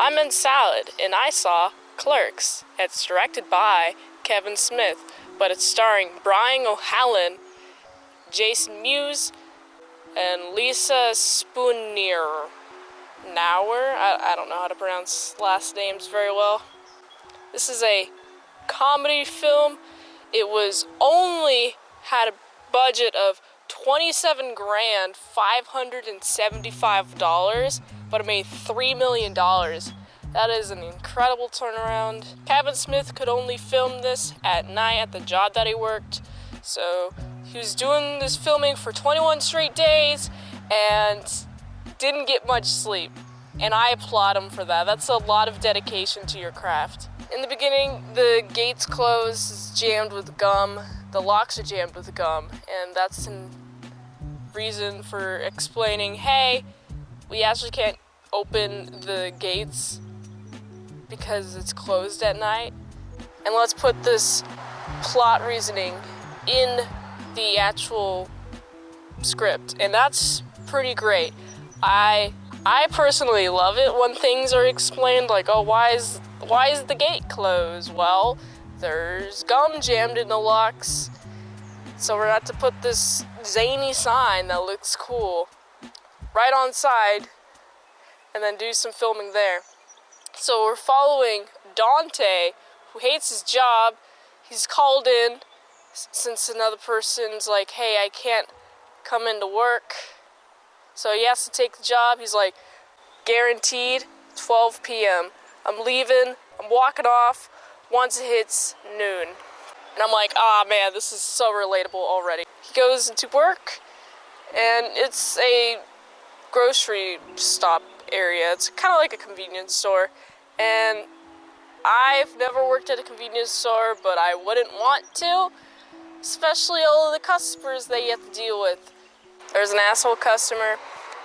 I'm in salad, and I saw Clerks. It's directed by Kevin Smith, but it's starring Brian O'Halloran, Jason Mewes, and Lisa Spoonier. I don't know how to pronounce last names very well. This is a comedy film. It was only had a budget of $27,575, but it made $3 million. That is an incredible turnaround. Kevin Smith could only film this at night at the job that he worked, so he was doing this filming for 21 straight days and didn't get much sleep, and I applaud him for that. That's a lot of dedication to your craft. In the beginning, the gates close, it's jammed with gum. The locks are jammed with gum, and that's a reason for explaining, hey, we actually can't open the gates because it's closed at night. And let's put this plot reasoning in the actual script, and that's pretty great. I personally love it when things are explained, like, oh, why is the gate closed? Well, there's gum jammed in the locks, so we're going to put this zany sign that looks cool right on side and then do some filming there. So we're following Dante, who hates his job. He's called in since another person's like, hey, I can't come into work. So he has to take the job. He's like, guaranteed 12 p.m. I'm leaving. I'm walking off once it hits noon. And I'm like, man, this is so relatable already. He goes into work, and it's a grocery stop area. It's kind of like a convenience store. And I've never worked at a convenience store, but I wouldn't want to, especially all of the customers that you have to deal with. There's an asshole customer,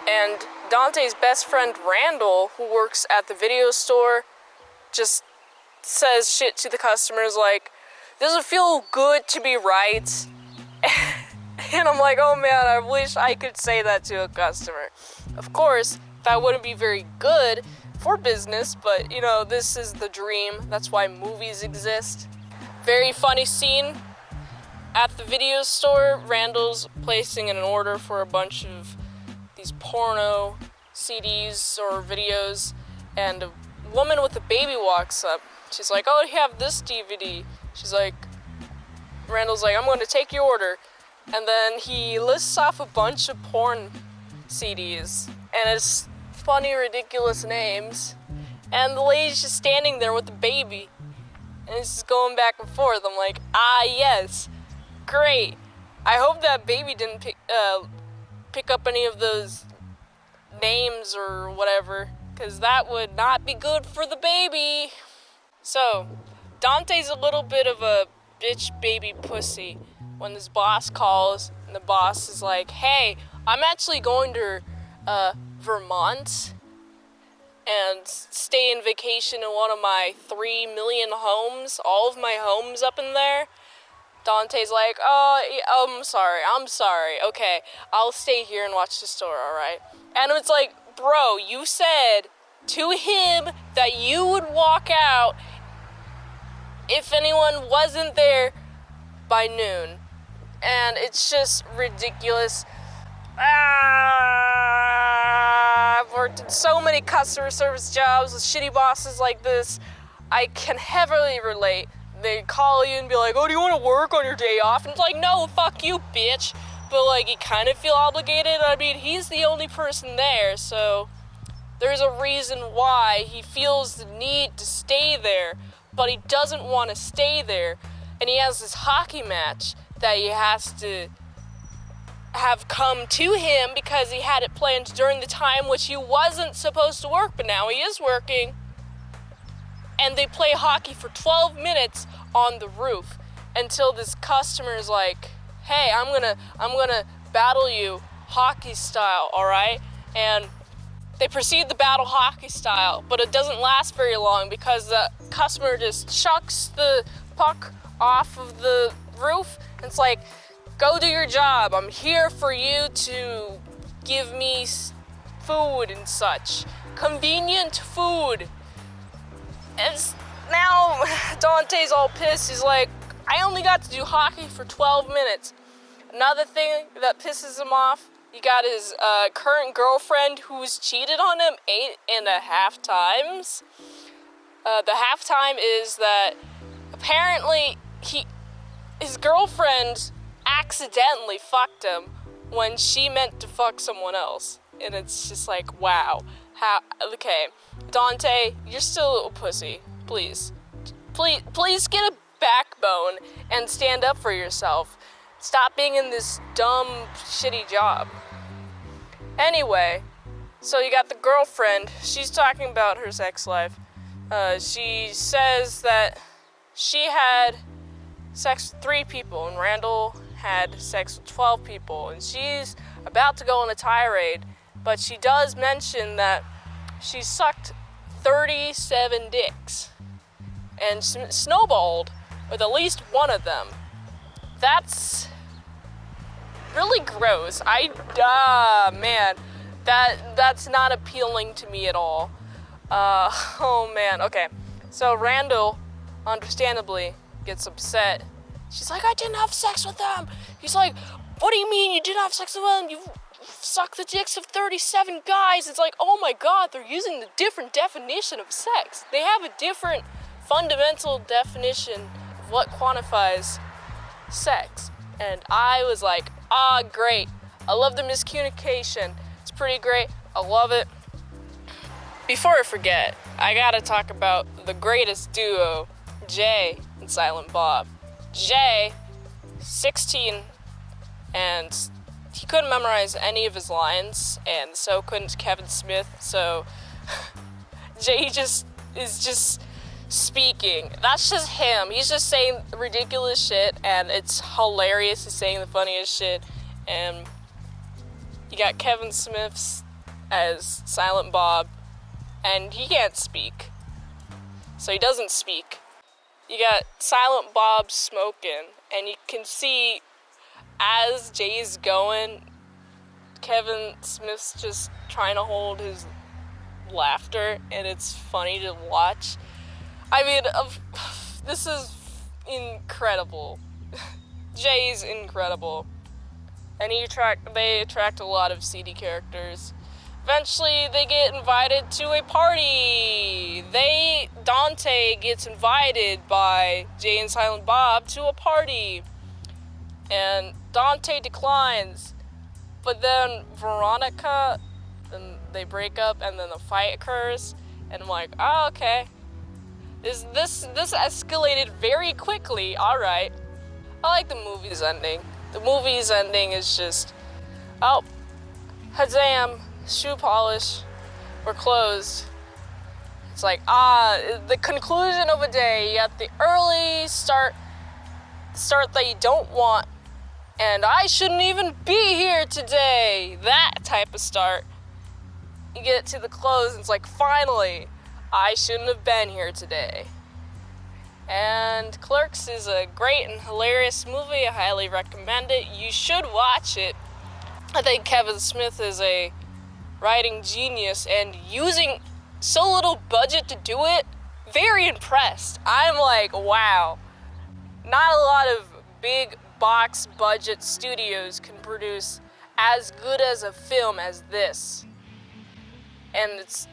and Dante's best friend Randall, who works at the video store, just says shit to the customers like, does it feel good to be right? And I'm like, oh man, I wish I could say that to a customer. Of course, that wouldn't be very good for business, but you know, this is the dream. That's why movies exist. Very funny scene. At the video store, Randall's placing an order for a bunch of these porno CDs or videos, and a woman with a baby walks up. She's like, oh, you have this DVD. She's like, Randall's like, I'm going to take your order. And then he lists off a bunch of porn CDs, and it's funny, ridiculous names. And the lady's just standing there with the baby, and it's just going back and forth. I'm like, yes. Great. I hope that baby didn't pick up any of those names or whatever, because that would not be good for the baby. So, Dante's a little bit of a bitch baby pussy when his boss calls, and the boss is like, hey, I'm actually going to Vermont and stay in vacation in one of my 3 million homes, all of my homes up in there. Dante's like, oh, I'm sorry, okay, I'll stay here and watch the store, alright? And it's like, bro, you said to him that you would walk out if anyone wasn't there by noon. And it's just ridiculous. I've worked in so many customer service jobs with shitty bosses like this. I can heavily relate. They call you and be like, oh, do you want to work on your day off? And it's like, no, fuck you, bitch. But, like, you kind of feel obligated. I mean, he's the only person there, so there's a reason why he feels the need to stay there, but he doesn't want to stay there. And he has this hockey match that he has to have come to him because he had it planned during the time which he wasn't supposed to work, but now he is working. And they play hockey for 12 minutes on the roof until this customer is like, hey, I'm gonna battle you hockey style, alright? And they proceed to battle hockey style, but it doesn't last very long because the customer just chucks the puck off of the roof. And it's like, go do your job. I'm here for you to give me food and such. Convenient food. And now Dante's all pissed. He's like, I only got to do hockey for 12 minutes. Another thing that pisses him off, you got his current girlfriend who's cheated on him 8.5 times. The halftime is that apparently his girlfriend accidentally fucked him when she meant to fuck someone else. And it's just like, wow. Okay, Dante, you're still a pussy. Please get a backbone and stand up for yourself. Stop being in this dumb, shitty job. Anyway, so you got the girlfriend. She's talking about her sex life. She says that she had sex with 3 people, and Randall had sex with 12 people, and she's about to go on a tirade, but she does mention that she sucked 37 dicks and snowballed with at least one of them. That's really gross. Man, that's not appealing to me at all. Oh man, okay. So Randall, understandably, gets upset. She's like, I didn't have sex with them. He's like, what do you mean you didn't have sex with them? You sucked the dicks of 37 guys. It's like, oh my god, they're using the different definition of sex. They have a different fundamental definition of what quantifies sex. And I was like, great. I love the miscommunication. It's pretty great. I love it. Before I forget, I gotta talk about the greatest duo, Jay and Silent Bob. Jay, 16, and he couldn't memorize any of his lines, and so couldn't Kevin Smith, so Jay is just speaking. That's just him. He's just saying ridiculous shit, and it's hilarious. He's saying the funniest shit, and you got Kevin Smith as Silent Bob, and he can't speak, so he doesn't speak. You got Silent Bob smoking, and you can see as Jay's going, Kevin Smith's just trying to hold his laughter, and it's funny to watch. I mean, this is incredible. Jay's incredible, and they attract a lot of seedy characters. Eventually, they get invited to a party. Dante gets invited by Jay and Silent Bob to a party, and Dante declines. But then Veronica, then they break up, and then a fight occurs, and I'm like, oh, okay. This escalated very quickly. All right. I like the movie's ending. The movie's ending is just, oh, Hazam. Shoe polish, we're closed. It's like, the conclusion of a day. You got the early start that you don't want, and I shouldn't even be here today. That type of start. You get to the close, and it's like, finally, I shouldn't have been here today. And Clerks is a great and hilarious movie. I highly recommend it. You should watch it. I think Kevin Smith is a writing genius, and using so little budget to do it, very impressed. I'm like, wow. Not a lot of big box budget studios can produce as good as a film as this. And it's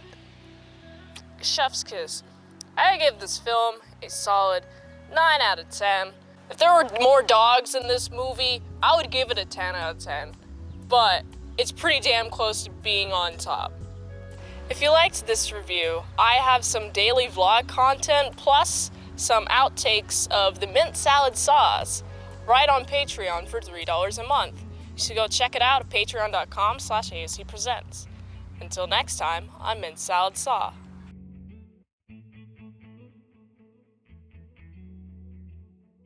chef's kiss. I give this film a solid 9 out of 10. If there were more dogs in this movie, I would give it a 10 out of 10. But it's pretty damn close to being on top. If you liked this review, I have some daily vlog content plus some outtakes of the mint salad sauce right on Patreon for $3 a month. You should go check it out at patreon.com/ASEPresents. Until next time, I'm Mint Salad Saw.